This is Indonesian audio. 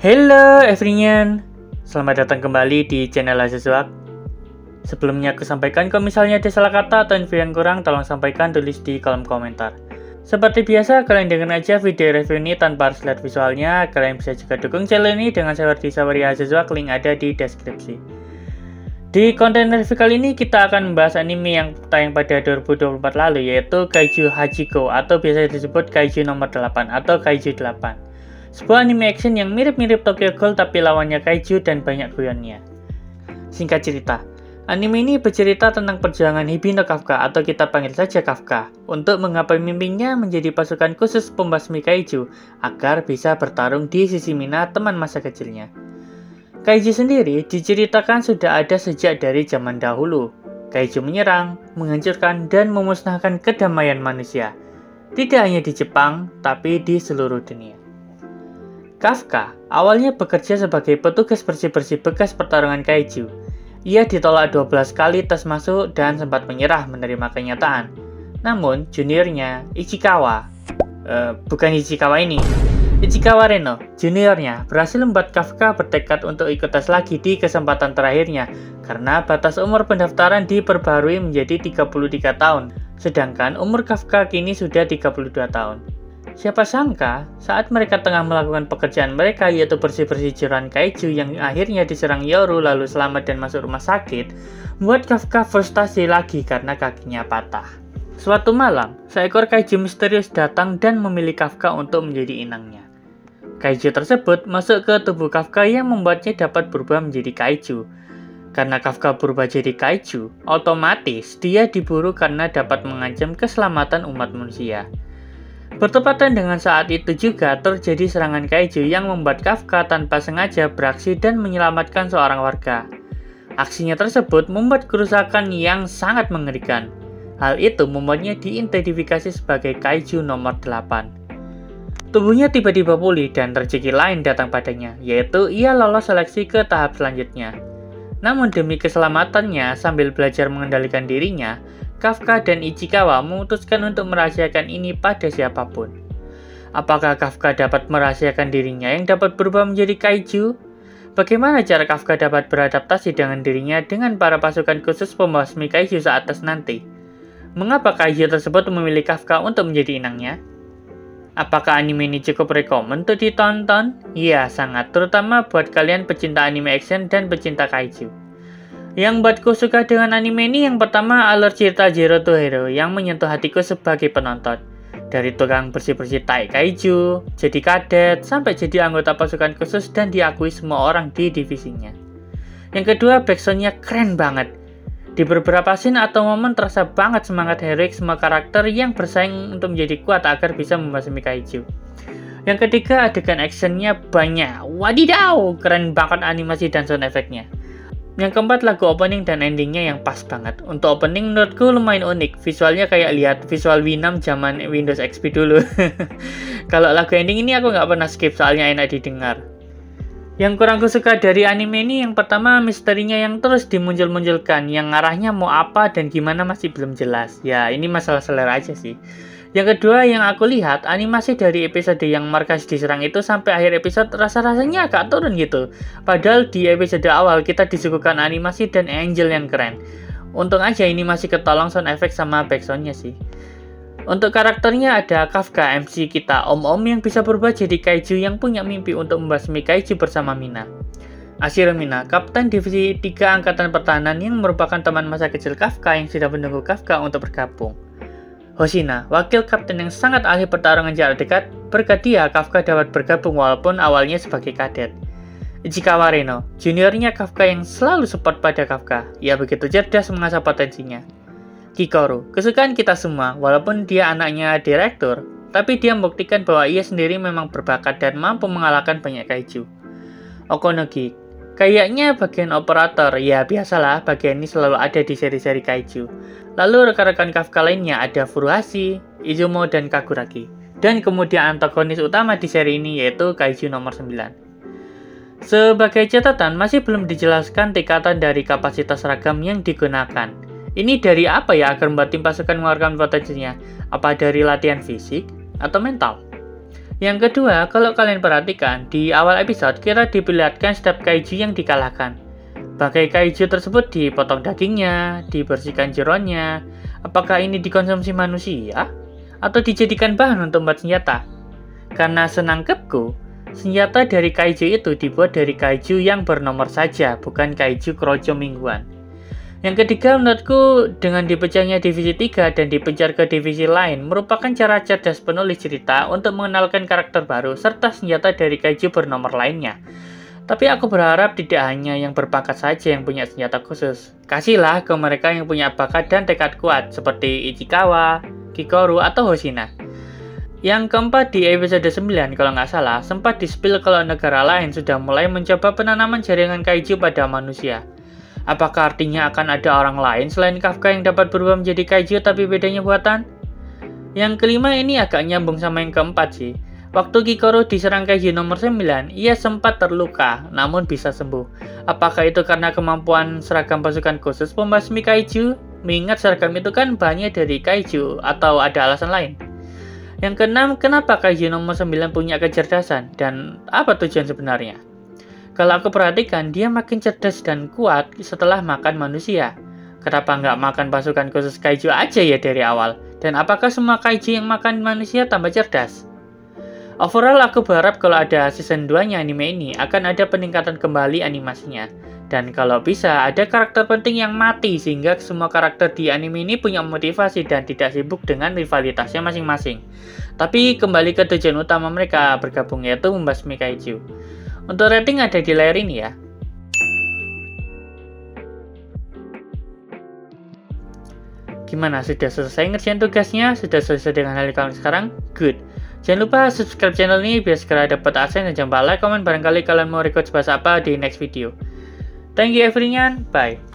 Hello everyone, selamat datang kembali di channel Azizwak. Sebelumnya aku sampaikan kalau misalnya ada salah kata atau info yang kurang, tolong sampaikan tulis di kolom komentar. Seperti biasa, kalian dengar aja video review ini tanpa harus lihat visualnya. Kalian bisa juga dukung channel ini dengan seperti Sawari Azizwak, link ada di deskripsi. Di konten review kali ini kita akan membahas anime yang tayang pada 2024 lalu, yaitu Kaiju Hachiko atau biasa disebut Kaiju nomor 8 atau Kaiju 8. Sebuah anime action yang mirip-mirip Tokyo Ghoul tapi lawannya kaiju dan banyak guyonnya. Singkat cerita, anime ini bercerita tentang perjuangan Hibino Kafka atau kita panggil saja Kafka untuk menggapai mimpinya menjadi pasukan khusus pembasmi kaiju agar bisa bertarung di sisi Mina, teman masa kecilnya. Kaiju sendiri diceritakan sudah ada sejak dari zaman dahulu. Kaiju menyerang, menghancurkan, dan memusnahkan kedamaian manusia. Tidak hanya di Jepang, tapi di seluruh dunia. Kafka awalnya bekerja sebagai petugas bersih-bersih bekas pertarungan kaiju. Ia ditolak 12 kali tes masuk dan sempat menyerah menerima kenyataan. Namun, juniornya, Ichikawa Reno, juniornya, berhasil membuat Kafka bertekad untuk ikut tes lagi di kesempatan terakhirnya karena batas umur pendaftaran diperbarui menjadi 33 tahun, sedangkan umur Kafka kini sudah 32 tahun. Siapa sangka, saat mereka tengah melakukan pekerjaan mereka yaitu bersih-bersih jeroan kaiju yang akhirnya diserang Yoru lalu selamat dan masuk rumah sakit, membuat Kafka frustasi lagi karena kakinya patah. Suatu malam, seekor kaiju misterius datang dan memilih Kafka untuk menjadi inangnya. Kaiju tersebut masuk ke tubuh Kafka yang membuatnya dapat berubah menjadi kaiju. Karena Kafka berubah jadi kaiju, otomatis dia diburu karena dapat mengancam keselamatan umat manusia. Bertepatan dengan saat itu juga terjadi serangan kaiju yang membuat Kafka tanpa sengaja beraksi dan menyelamatkan seorang warga. Aksinya tersebut membuat kerusakan yang sangat mengerikan. Hal itu membuatnya diidentifikasi sebagai Kaiju nomor 8. Tubuhnya tiba-tiba pulih dan rezeki lain datang padanya, yaitu ia lolos seleksi ke tahap selanjutnya. Namun demi keselamatannya sambil belajar mengendalikan dirinya, Kafka dan Ichikawa memutuskan untuk merahasiakan ini pada siapapun. Apakah Kafka dapat merahasiakan dirinya yang dapat berubah menjadi kaiju? Bagaimana cara Kafka dapat beradaptasi dengan dirinya dengan para pasukan khusus pembasmi kaiju saat tes nanti? Mengapa kaiju tersebut memilih Kafka untuk menjadi inangnya? Apakah anime ini cukup rekomen untuk ditonton? Iya, sangat, terutama buat kalian pecinta anime action dan pecinta kaiju. Yang buatku suka dengan anime ini yang pertama alur cerita Zero to Hero yang menyentuh hatiku sebagai penonton. Dari tukang bersih-bersih tai kaiju, jadi kadet, sampai jadi anggota pasukan khusus dan diakui semua orang di divisinya. Yang kedua, backsoundnya keren banget. Di beberapa scene atau momen terasa banget semangat heroik semua karakter yang bersaing untuk menjadi kuat agar bisa membasmi kaiju. Yang ketiga, adegan actionnya banyak. Wadidaw, keren banget animasi dan sound efeknya. Yang keempat, lagu opening dan endingnya yang pas banget. Untuk opening menurutku lumayan unik, visualnya kayak lihat visual Winamp zaman Windows XP dulu. Kalau lagu ending ini aku nggak pernah skip soalnya enak didengar. Yang kurang suka dari anime ini yang pertama misterinya yang terus dimuncul-munculkan, yang arahnya mau apa dan gimana masih belum jelas. Ya ini masalah selera aja sih. Yang kedua yang aku lihat, animasi dari episode yang markas diserang itu sampai akhir episode rasa-rasanya agak turun gitu. Padahal di episode awal kita disuguhkan animasi dan angel yang keren. Untung aja ini masih ketolong sound effect sama backsoundnya sih. Untuk karakternya ada Kafka, MC kita, om-om yang bisa berubah jadi kaiju yang punya mimpi untuk membasmi kaiju bersama Mina. Ashiro Mina, Kapten Divisi 3 Angkatan Pertahanan yang merupakan teman masa kecil Kafka yang sudah menunggu Kafka untuk bergabung. Hoshina, wakil kapten yang sangat ahli pertarungan jarak dekat, berkat dia Kafka dapat bergabung walaupun awalnya sebagai kadet. Ichikawa Reno, juniornya Kafka yang selalu support pada Kafka, ia begitu cerdas mengasah potensinya. Kikoru, kesukaan kita semua, walaupun dia anaknya direktur, tapi dia membuktikan bahwa ia sendiri memang berbakat dan mampu mengalahkan banyak kaiju. Okonogi, kayaknya bagian operator, ya biasalah bagian ini selalu ada di seri-seri kaiju. Lalu rekan-rekan Kafka lainnya ada Furuhashi, Izumo, dan Kaguragi. Dan kemudian antagonis utama di seri ini yaitu Kaiju nomor 9. Sebagai catatan, masih belum dijelaskan tingkatan dari kapasitas ragam yang digunakan. Ini dari apa ya agar membuat tim pasukan mengeluarkan potensinya? Apa dari latihan fisik atau mental? Yang kedua, kalau kalian perhatikan, di awal episode Kira diperlihatkan setiap kaiju yang dikalahkan. Bangkai kaiju tersebut dipotong dagingnya, dibersihkan jeroannya. Apakah ini dikonsumsi manusia? Atau dijadikan bahan untuk membuat senjata? Karena senangkepku, senjata dari kaiju itu dibuat dari kaiju yang bernomor saja, bukan kaiju kroco mingguan. Yang ketiga, menurutku dengan dipecahnya divisi 3 dan dipencar ke divisi lain merupakan cara cerdas penulis cerita untuk mengenalkan karakter baru serta senjata dari kaiju bernomor lainnya. Tapi aku berharap tidak hanya yang berpangkat saja yang punya senjata khusus. Kasihlah ke mereka yang punya bakat dan tekad kuat seperti Ichikawa, Kikoru, atau Hoshina. Yang keempat, di episode 9 kalau nggak salah, sempat di-spill kalau negara lain sudah mulai mencoba penanaman jaringan kaiju pada manusia. Apakah artinya akan ada orang lain selain Kafka yang dapat berubah menjadi kaiju tapi bedanya buatan? Yang kelima ini agak nyambung sama yang keempat sih. Waktu Kikoru diserang kaiju nomor 9, ia sempat terluka, namun bisa sembuh. Apakah itu karena kemampuan seragam pasukan khusus pembasmi kaiju? Mengingat seragam itu kan bahannya dari kaiju, atau ada alasan lain? Yang keenam, kenapa kaiju nomor 9 punya kecerdasan? Dan apa tujuan sebenarnya? Kalau aku perhatikan, dia makin cerdas dan kuat setelah makan manusia. Kenapa nggak makan pasukan khusus kaiju aja ya dari awal? Dan apakah semua kaiju yang makan manusia tambah cerdas? Overall, aku berharap kalau ada season 2-nya anime ini, akan ada peningkatan kembali animasinya. Dan kalau bisa, ada karakter penting yang mati sehingga semua karakter di anime ini punya motivasi dan tidak sibuk dengan rivalitasnya masing-masing. Tapi kembali ke tujuan utama mereka bergabung, yaitu membasmi kaiju. Untuk rating ada di layar ini ya. Gimana? Sudah selesai ngerjain tugasnya? Sudah selesai dengan hal kalian sekarang? Good. Jangan lupa subscribe channel ini biar segera dapat akses dan jangan lupa like, komen barangkali kalian mau request bahas apa di next video. Thank you everyone. Bye.